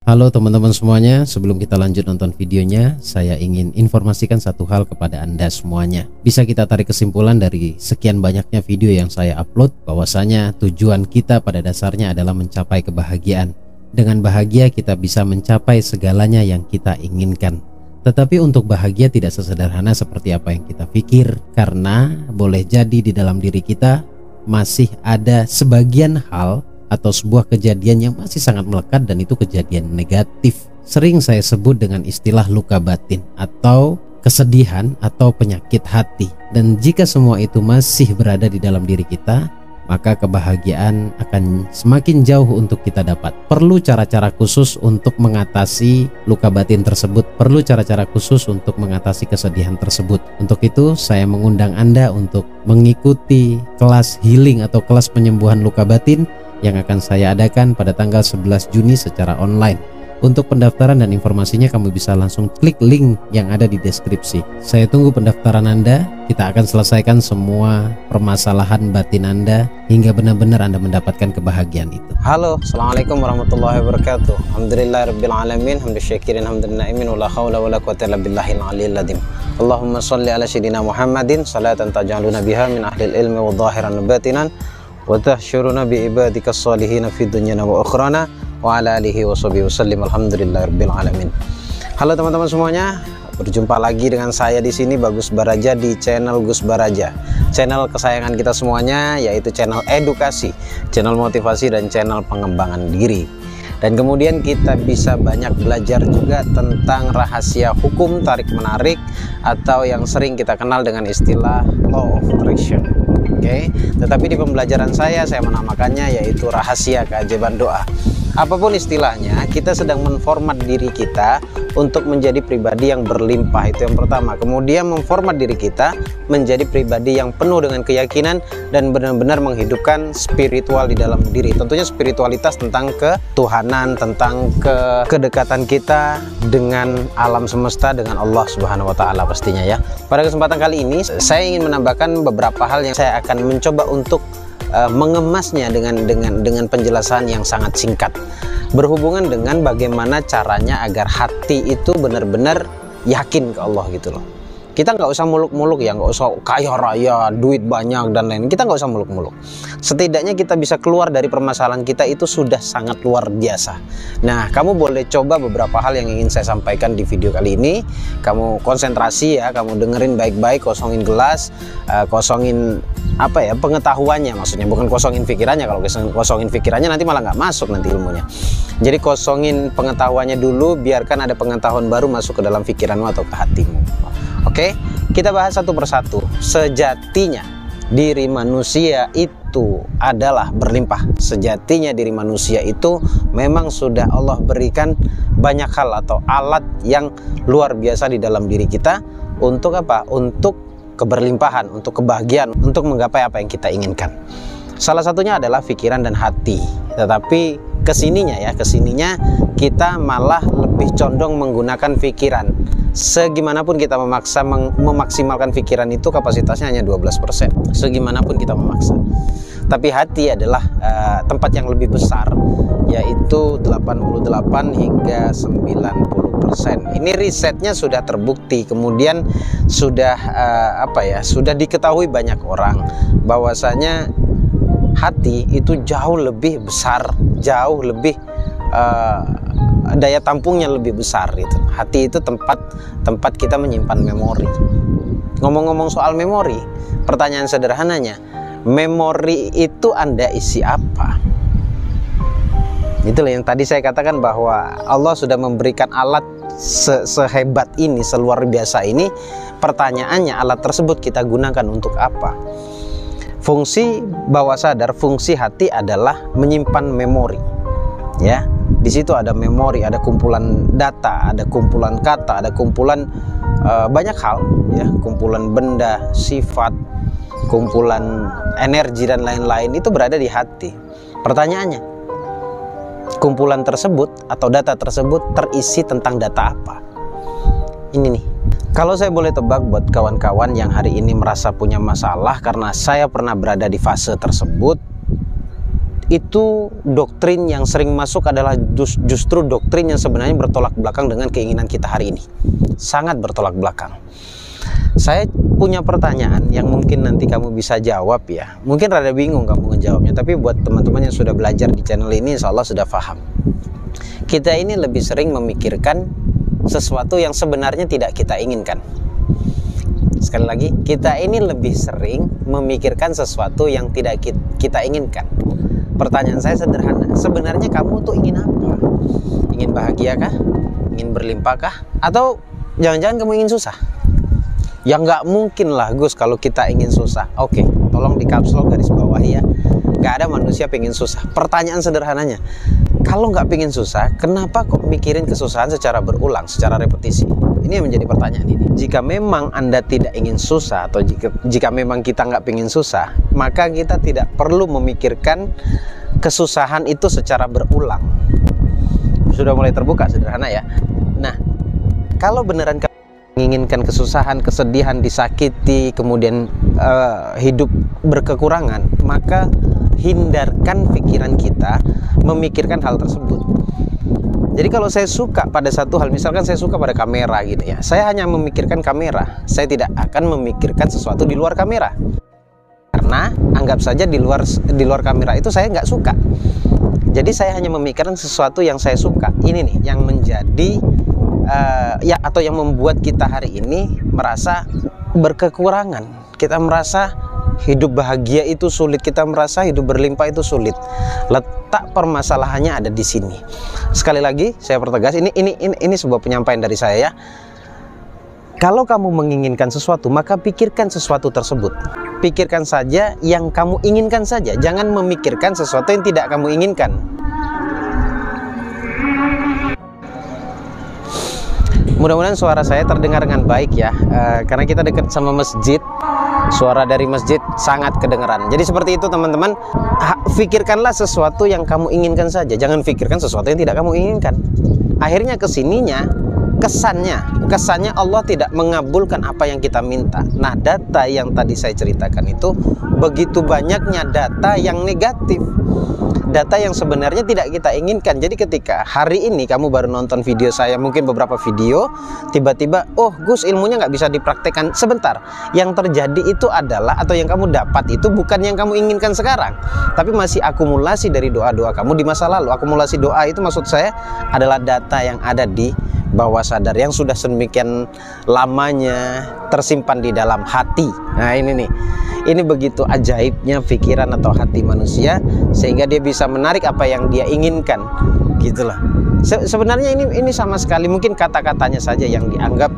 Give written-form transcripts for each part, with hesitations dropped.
Halo teman-teman semuanya, sebelum kita lanjut nonton videonya, saya ingin informasikan satu hal kepada Anda semuanya. Bisa kita tarik kesimpulan dari sekian banyaknya video yang saya upload, bahwasanya tujuan kita pada dasarnya adalah mencapai kebahagiaan. Dengan bahagia kita bisa mencapai segalanya yang kita inginkan. Tetapi untuk bahagia tidak sesederhana seperti apa yang kita pikir, karena boleh jadi di dalam diri kita masih ada sebagian hal atau sebuah kejadian yang masih sangat melekat, dan itu kejadian negatif. Sering saya sebut dengan istilah luka batin atau kesedihan atau penyakit hati. Dan jika semua itu masih berada di dalam diri kita, maka kebahagiaan akan semakin jauh untuk kita dapat. Perlu cara-cara khusus untuk mengatasi luka batin tersebut, perlu cara-cara khusus untuk mengatasi kesedihan tersebut. Untuk itu saya mengundang Anda untuk mengikuti kelas healing atau kelas penyembuhan luka batin yang akan saya adakan pada tanggal 11 Juni secara online. Untuk pendaftaran dan informasinya kamu bisa langsung klik link yang ada di deskripsi. Saya tunggu pendaftaran Anda. Kita akan selesaikan semua permasalahan batin Anda hingga benar-benar Anda mendapatkan kebahagiaan itu. Halo, assalamualaikum warahmatullahi wabarakatuh. Alhamdulillahirrabbilalamin, hamdu syakirin, hamdan na'imin, wala hawla wala quwwata illa billahil aliyyil adzim. Allahumma sholli ala sayyidina Muhammadin salatan taj'aluna biha min ahlil ilmi wa dhahiran batinan wa tahsyuruna bi ibadikas sholihin fi dunyana wa akhrana wa ala alihi wa sahbihi wasallim. Alhamdulillahirabbil alamin. Halo teman-teman semuanya, berjumpa lagi dengan saya di sini Bagus Baraja di channel Gus Baraja. Channel kesayangan kita semuanya, yaitu channel edukasi, channel motivasi, dan channel pengembangan diri. Dan kemudian kita bisa banyak belajar juga tentang rahasia hukum tarik menarik atau yang sering kita kenal dengan istilah law of attraction. Oke, tetapi di pembelajaran saya menamakannya yaitu rahasia keajaiban doa. Apapun istilahnya, kita sedang menformat diri kita untuk menjadi pribadi yang berlimpah, itu yang pertama. Kemudian memformat diri kita menjadi pribadi yang penuh dengan keyakinan dan benar-benar menghidupkan spiritual di dalam diri. Tentunya spiritualitas tentang ketuhanan, tentang kedekatan kita dengan alam semesta, dengan Allah Subhanahu wa taala pastinya ya. Pada kesempatan kali ini saya ingin menambahkan beberapa hal yang saya akan mencoba untuk mengemasnya dengan penjelasan yang sangat singkat, berhubungan dengan bagaimana caranya agar hati itu benar-benar yakin ke Allah gitu loh. Kita nggak usah muluk-muluk ya, nggak usah kaya raya, duit banyak dan lain. Kita nggak usah muluk-muluk. Setidaknya kita bisa keluar dari permasalahan kita itu sudah sangat luar biasa. Nah, kamu boleh coba beberapa hal yang ingin saya sampaikan di video kali ini. Kamu konsentrasi ya, kamu dengerin baik-baik, kosongin gelas, kosongin pengetahuannya, maksudnya bukan kosongin pikirannya. Kalau kosongin pikirannya nanti malah nggak masuk nanti ilmunya. Jadi kosongin pengetahuannya dulu, biarkan ada pengetahuan baru masuk ke dalam pikiranmu atau ke hatimu. Oke, kita bahas satu persatu. Sejatinya diri manusia itu adalah berlimpah. Sejatinya diri manusia itu memang sudah Allah berikan banyak hal atau alat yang luar biasa di dalam diri kita. Untuk apa? Untuk keberlimpahan, untuk kebahagiaan, untuk menggapai apa yang kita inginkan. Salah satunya adalah pikiran dan hati. Tetapi kesininya kita malah lebih condong menggunakan pikiran. Segimanapun kita memaksimalkan pikiran itu kapasitasnya hanya 12%. Segimanapun kita memaksa. Tapi hati adalah tempat yang lebih besar, yaitu 88 hingga 90%. Ini risetnya sudah terbukti, kemudian sudah sudah diketahui banyak orang bahwasanya hati itu jauh lebih besar, jauh lebih daya tampungnya lebih besar itu. Hati itu tempat kita menyimpan memori. Ngomong-ngomong soal memori, pertanyaan sederhananya, memori itu Anda isi apa? Itulah yang tadi saya katakan bahwa Allah sudah memberikan alat sehebat ini, seluar biasa ini. Pertanyaannya, alat tersebut kita gunakan untuk apa? Fungsi bawah sadar, fungsi hati adalah menyimpan memori. Ya, di situ ada memori, ada kumpulan data, ada kumpulan kata, ada kumpulan banyak hal, ya, kumpulan benda, sifat, kumpulan energi dan lain-lain itu berada di hati. Pertanyaannya, kumpulan tersebut atau data tersebut terisi tentang data apa? Ini nih, kalau saya boleh tebak buat kawan-kawan yang hari ini merasa punya masalah karena saya pernah berada di fase tersebut, itu doktrin yang sering masuk adalah justru doktrin yang sebenarnya bertolak belakang dengan keinginan kita hari ini. Sangat bertolak belakang. Saya punya pertanyaan yang mungkin nanti kamu bisa jawab ya. Mungkin rada bingung kamu ngejawabnya, tapi buat teman-teman yang sudah belajar di channel ini, insya Allah sudah paham. Kita ini lebih sering memikirkan sesuatu yang sebenarnya tidak kita inginkan. Sekali lagi, kita ini lebih sering memikirkan sesuatu yang tidak kita inginkan. Pertanyaan saya sederhana, sebenarnya kamu tuh ingin apa? Ingin bahagia kah? Ingin berlimpah kah? Atau jangan-jangan kamu ingin susah? Ya nggak mungkin lah Gus kalau kita ingin susah. Oke, tolong di caps lock garis bawah ya. Nggak ada manusia pengen susah. Pertanyaan sederhananya, kalau nggak pengen susah, kenapa kok mikirin kesusahan secara berulang, secara repetisi? Ini yang menjadi pertanyaan ini. Jika memang Anda tidak ingin susah, atau jika memang kita nggak pengen susah, maka kita tidak perlu memikirkan kesusahan itu secara berulang. Sudah mulai terbuka, sederhana ya. Nah, kalau beneran menginginkan kesusahan, kesedihan, disakiti, kemudian hidup berkekurangan, maka hindarkan pikiran kita memikirkan hal tersebut. Jadi kalau saya suka pada satu hal, misalkan saya suka pada kamera gitu ya, saya hanya memikirkan kamera, saya tidak akan memikirkan sesuatu di luar kamera. Karena anggap saja di luar kamera itu saya nggak suka. Jadi saya hanya memikirkan sesuatu yang saya suka. Ini nih yang menjadi atau yang membuat kita hari ini merasa berkekurangan. Kita merasa hidup bahagia itu sulit, kita merasa hidup berlimpah itu sulit. Letak permasalahannya ada di sini. Sekali lagi saya pertegas, ini sebuah penyampaian dari saya ya. Kalau kamu menginginkan sesuatu, maka pikirkan sesuatu tersebut. Pikirkan saja yang kamu inginkan saja, jangan memikirkan sesuatu yang tidak kamu inginkan. Mudah-mudahan suara saya terdengar dengan baik ya, karena kita dekat sama masjid, suara dari masjid sangat kedengaran. Jadi seperti itu teman-teman, pikirkanlah sesuatu yang kamu inginkan saja, jangan pikirkan sesuatu yang tidak kamu inginkan. Akhirnya kesininya, kesannya Allah tidak mengabulkan apa yang kita minta. Nah, data yang tadi saya ceritakan itu begitu banyaknya data yang negatif, data yang sebenarnya tidak kita inginkan. Jadi ketika hari ini kamu baru nonton video saya, mungkin beberapa video, tiba-tiba, oh Gus ilmunya nggak bisa dipraktekkan. Sebentar, yang terjadi itu adalah, atau yang kamu dapat itu bukan yang kamu inginkan sekarang, tapi masih akumulasi dari doa-doa kamu di masa lalu. Akumulasi doa itu maksud saya adalah data yang ada di bawah sadar, yang sudah sedemikian lamanya tersimpan di dalam hati. Nah ini nih, ini begitu ajaibnya pikiran atau hati manusia, sehingga dia bisa menarik apa yang dia inginkan, gitulah. Sebenarnya ini sama sekali mungkin kata-katanya saja yang dianggap,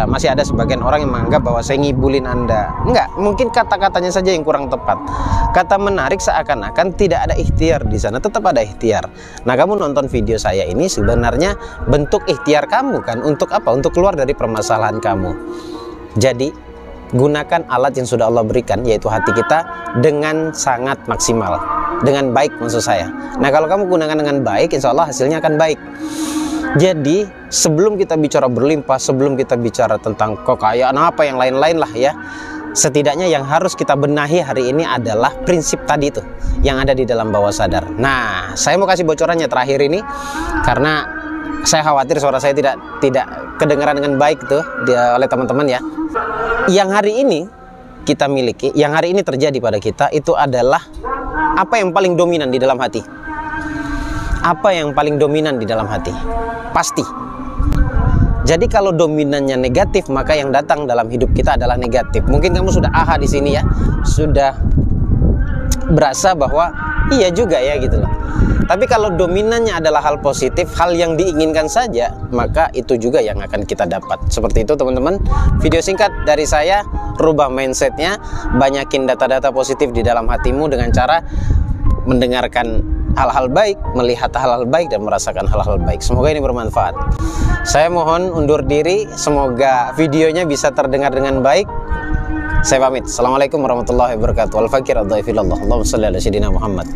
masih ada sebagian orang yang menganggap bahwa saya ngibulin Anda. Enggak, mungkin kata-katanya saja yang kurang tepat. Kata menarik seakan-akan tidak ada ikhtiar di sana, tetap ada ikhtiar. Nah, kamu nonton video saya ini sebenarnya bentuk ikhtiar kamu kan, untuk apa? Untuk keluar dari permasalahan kamu. Jadi, gunakan alat yang sudah Allah berikan, yaitu hati kita, dengan sangat maksimal, dengan baik maksud saya. Nah, kalau kamu gunakan dengan baik, insya Allah hasilnya akan baik. Jadi sebelum kita bicara berlimpah, sebelum kita bicara tentang kekayaan apa yang lain-lain lah ya, setidaknya yang harus kita benahi hari ini adalah prinsip tadi itu yang ada di dalam bawah sadar. Nah, saya mau kasih bocorannya terakhir ini karena saya khawatir suara saya tidak kedengaran dengan baik tuh oleh teman-teman ya. Yang hari ini kita miliki, yang hari ini terjadi pada kita itu adalah apa yang paling dominan di dalam hati. Apa yang paling dominan di dalam hati? Pasti. Jadi kalau dominannya negatif, maka yang datang dalam hidup kita adalah negatif. Mungkin kamu sudah aha di sini ya, sudah berasa bahwa iya juga ya gitu loh. Tapi kalau dominannya adalah hal positif, hal yang diinginkan saja, maka itu juga yang akan kita dapat. Seperti itu teman-teman. Video singkat dari saya, rubah mindsetnya, banyakin data-data positif di dalam hatimu dengan cara mendengarkan hal-hal baik, melihat hal-hal baik, dan merasakan hal-hal baik. Semoga ini bermanfaat. Saya mohon undur diri, semoga videonya bisa terdengar dengan baik. Saya pamit. Assalamualaikum warahmatullahi wabarakatuh. Al-Fakir ad-Dhaifilallah. Allahumma salli ala sayyidina Muhammad.